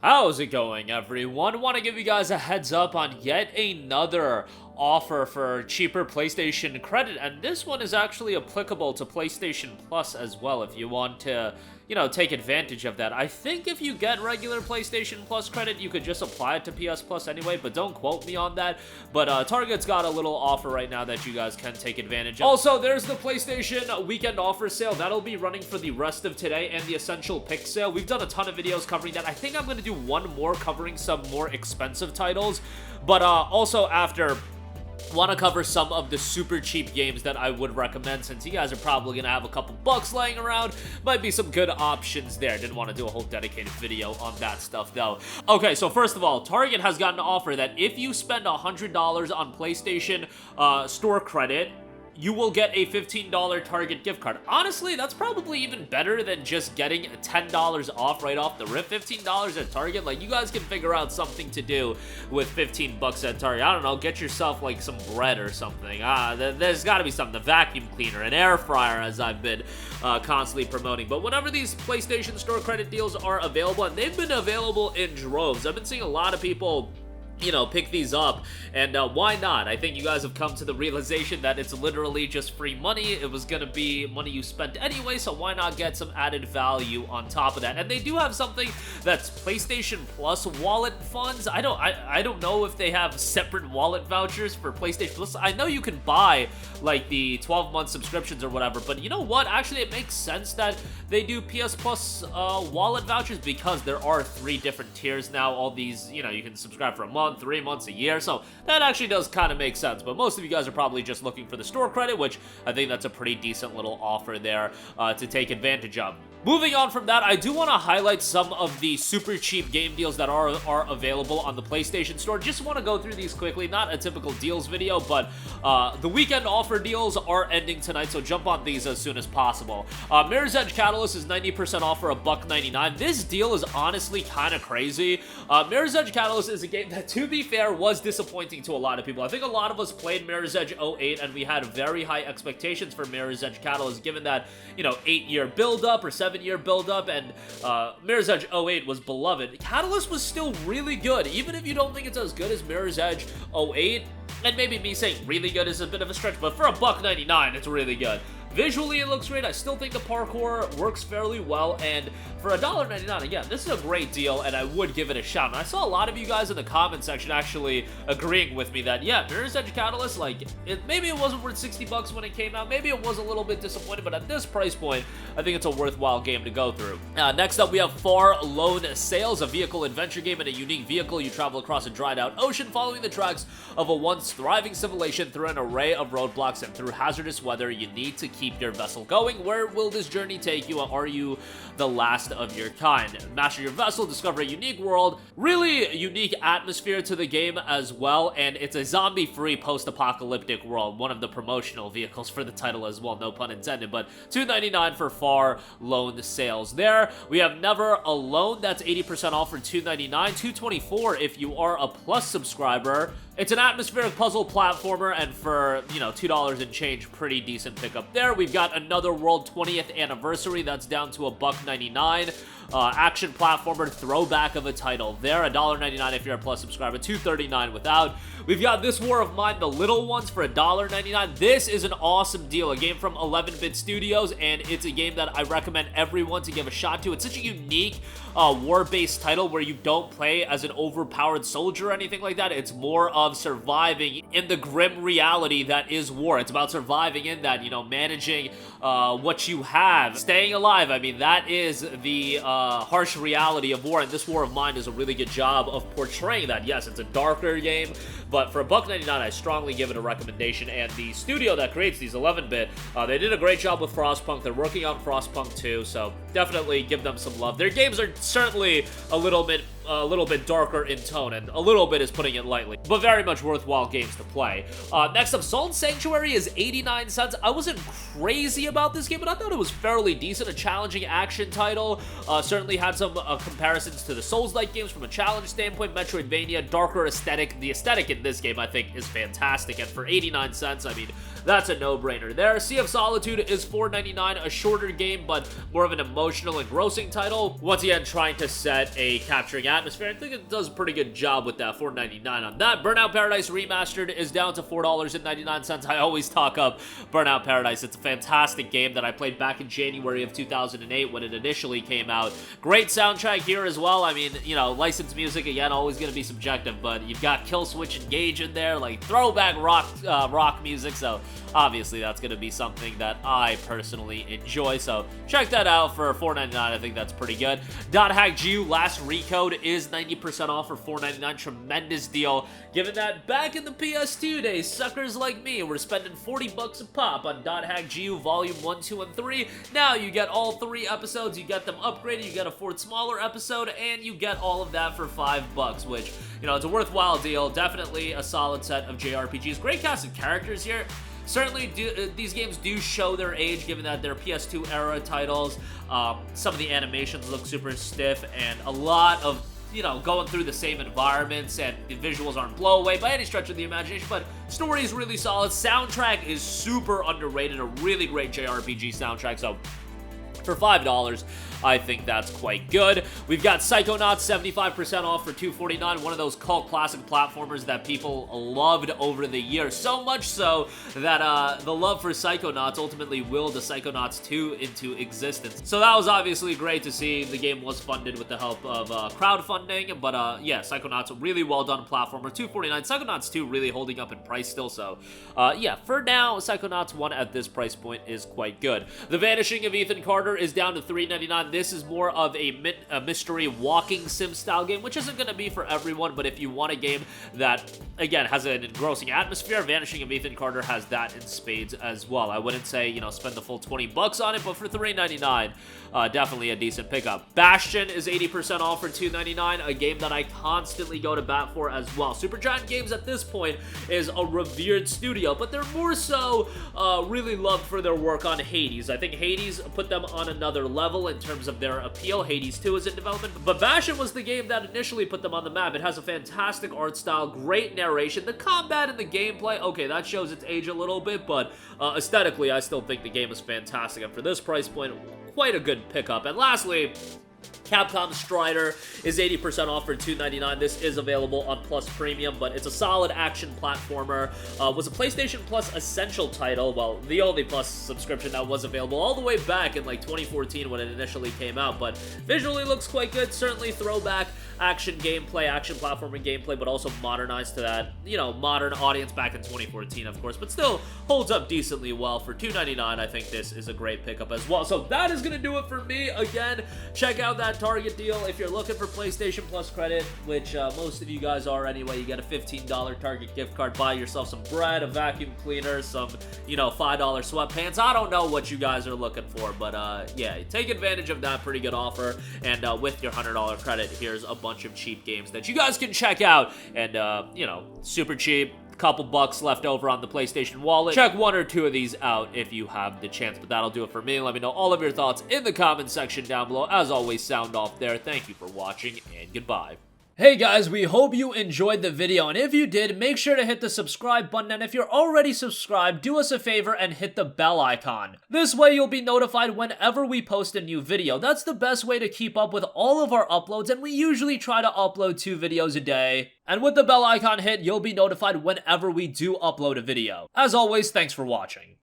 How's it going, everyone? Want to give you guys a heads up on yet another offer for cheaper PlayStation credit, and this one is actually applicable to PlayStation Plus as well if you want to, take advantage of that. I think if you get regular PlayStation Plus credit, you could just apply it to PS Plus anyway, but don't quote me on that. But Target's got a little offer right now that you guys can take advantage of. Also, there's the PlayStation weekend offer sale. That'll be running for the rest of today, and the Essential Pick sale. We've done a ton of videos covering that. I think I'm going to do one more covering some more expensive titles, but also after want to cover some of the super cheap games that I would recommend, since you guys are probably going to have a couple bucks laying around. Might be some good options there. Didn't want to do a whole dedicated video on that stuff though. Okay, so first of all, Target has got an offer that if you spend $100 on PlayStation store credit, you will get a $15 Target gift card. Honestly, that's probably even better than just getting $10 off right off the rip. $15 at Target, like, you guys can figure out something to do with 15 bucks at Target. I don't know, get yourself like some bread or something. There's got to be something. A vacuum cleaner, an air fryer, as I've been constantly promoting. But whenever these PlayStation store credit deals are available, and they've been available in droves, I've been seeing a lot of people pick these up, and why not? I think you guys have come to the realization that it's literally just free money. It was gonna be money you spent anyway, so why not get some added value on top of that? And they do have something that's PlayStation Plus wallet funds. I don't know if they have separate wallet vouchers for PlayStation Plus. I know you can buy like the 12-month subscriptions or whatever, but you know what? Actually, it makes sense that they do PS Plus wallet vouchers, because there are 3 different tiers now. All these, you can subscribe for a month, 3 months, a year, so that actually does kind of make sense. But most of you guys are probably just looking for the store credit, which I think that's a pretty decent little offer there to take advantage of. Moving on from that, I do want to highlight some of the super cheap game deals that are available on the PlayStation Store. Just want to go through these quickly. Not a typical deals video, but the weekend offer deals are ending tonight, so jump on these as soon as possible. Mirror's Edge Catalyst is 90% off for $1.99. This deal is honestly kind of crazy. Mirror's Edge Catalyst is a game that, to be fair, was disappointing to a lot of people. I think a lot of us played Mirror's Edge 08, and we had very high expectations for Mirror's Edge Catalyst, given that, 8-year build-up or 7-year build-up, and Mirror's Edge 08 was beloved. Catalyst was still really good, even if you don't think it's as good as Mirror's Edge 08, and maybe me saying really good is a bit of a stretch, but for $1.99, it's really good. Visually, it looks great. I still think the parkour works fairly well, and for $1.99, again, this is a great deal, and I would give it a shot. And I saw a lot of you guys in the comment section actually agreeing with me that, yeah, Mirror's Edge Catalyst, like, maybe it wasn't worth 60 bucks when it came out. Maybe it was a little bit disappointing, but at this price point, I think it's a worthwhile game to go through. Next up, we have Far Lone Sails, a vehicle adventure game. In a unique vehicle, you travel across a dried-out ocean, following the tracks of a once thriving civilization through an array of roadblocks and through hazardous weather. You need to keep your vessel going. Where will this journey take you? Are you the last of your kind? Master your vessel, discover a unique world, really unique atmosphere to the game as well, and it's a zombie-free post-apocalyptic world. One of the promotional vehicles for the title as well, no pun intended, but $2.99 for Far Lone Sails there. We have Never Alone, that's 80% off for $2.99, $2.24 if you are a Plus subscriber. It's an atmospheric puzzle platformer, and for, $2 and change, pretty decent pickup there. We've got Another World 20th Anniversary, that's down to $1.99. Action platformer, throwback of a title there, $1.99 if you're a Plus subscriber, $2.39 without. We've got This War of Mine, The Little Ones, for $1.99. This is an awesome deal, a game from 11-Bit Studios, and it's a game that I recommend everyone to give a shot to. It's such a unique war-based title where you don't play as an overpowered soldier or anything like that. It's more of surviving in the grim reality that is war. It's about surviving in that, managing what you have, staying alive. I mean, that is the harsh reality of war, and This War of Mine does a really good job of portraying that. Yes, it's a darker game, but for $1.99, I strongly give it a recommendation. And the studio that creates these, 11-Bit, they did a great job with Frostpunk. They're working on Frostpunk 2, so definitely give them some love. Their games are certainly a little bit darker in tone, and a little bit is putting it lightly, but very much worthwhile games to play. Next up, Salt Sanctuary is 89 cents. I wasn't crazy about this game, but I thought it was fairly decent. A challenging action title. Certainly had some comparisons to the Souls-like games from a challenge standpoint. Metroidvania, darker aesthetic. The aesthetic in this game, I think, is fantastic, and for 89 cents, that's a no-brainer there. Sea of Solitude is $4.99, a shorter game, but more of an emotional emotional, engrossing title. Once again, trying to set a capturing atmosphere. I think it does a pretty good job with that. $4.99 on that. Burnout Paradise Remastered is down to $4.99. I always talk up Burnout Paradise. It's a fantastic game that I played back in January of 2008 when it initially came out. Great soundtrack here as well. I mean, you know, licensed music, again, always going to be subjective, but you've got Kill Switch Engage in there, like throwback rock music, so obviously that's going to be something that I personally enjoy, so check that out for $4.99. I think that's pretty good. .hack GU Last Recode is 90% off for $4.99. Tremendous deal, given that back in the PS2 days, suckers like me were spending $40 a pop on .hack GU Volume 1, 2, and 3. Now you get all 3 episodes, you get them upgraded, you get a 4th smaller episode, and you get all of that for $5, which, you know, it's a worthwhile deal. Definitely a solid set of JRPGs. Great cast of characters here. Certainly, these games do show their age, given that they're PS2 era titles. Some of the animations look super stiff, and a lot of, you know, going through the same environments, and the visuals aren't blow away by any stretch of the imagination, but story is really solid. Soundtrack is super underrated, a really great JRPG soundtrack, so for $5, I think that's quite good. We've got Psychonauts 75% off for $2.49, one of those cult classic platformers that people loved over the years. So much so that the love for Psychonauts ultimately willed the Psychonauts 2 into existence. So that was obviously great to see. The game was funded with the help of crowdfunding, but yeah, Psychonauts, a really well done platformer. $2.49. Psychonauts 2 really holding up in price still, so yeah, for now, Psychonauts 1 at this price point is quite good. The Vanishing of Ethan Carter is down to $3.99. This is more of a mystery walking sim style game, which isn't going to be for everyone, but if you want a game that, again, has an engrossing atmosphere, Vanishing of Ethan Carter has that in spades as well. I wouldn't say, you know, spend the full $20 on it, but for $3.99, definitely a decent pickup. Bastion is 80% off for $2.99, a game that I constantly go to bat for as well. Supergiant Games at this point is a revered studio, but they're more so really loved for their work on Hades. I think Hades put them on another level in terms of their appeal. Hades 2 is in development, but Bastion was the game that initially put them on the map. It has a fantastic art style, great narration, the combat and the gameplay, okay, that shows its age a little bit, but aesthetically, I still think the game is fantastic, and for this price point, quite a good pickup. And lastly, Capcom Strider is 80% off for $2.99. This is available on Plus Premium, but it's a solid action platformer. Was a PlayStation Plus Essential title, well, the only Plus subscription that was available all the way back in like 2014 when it initially came out, but visually looks quite good. Certainly throwback action gameplay, action platforming gameplay, but also modernized to that, you know, modern audience back in 2014, of course, but still holds up decently well. For $2.99, I think this is a great pickup as well. So that is going to do it for me. Again, check out that Target deal if you're looking for PlayStation Plus credit, which most of you guys are anyway. You get a $15 Target gift card, buy yourself some bread, a vacuum cleaner, some, you know, $5 sweatpants. I don't know what you guys are looking for, but yeah, take advantage of that pretty good offer, and with your $100 credit, here's a bunch of cheap games that you guys can check out, and you know, super cheap. Couple bucks left over on the PlayStation wallet. Check 1 or 2 of these out if you have the chance, but that'll do it for me. Let me know all of your thoughts in the comment section down below. As always, sound off there. Thank you for watching, and goodbye. Hey guys, we hope you enjoyed the video, and if you did, make sure to hit the subscribe button, and if you're already subscribed, do us a favor and hit the bell icon. This way you'll be notified whenever we post a new video. That's the best way to keep up with all of our uploads, and we usually try to upload 2 videos a day. And with the bell icon hit, you'll be notified whenever we do upload a video. As always, thanks for watching.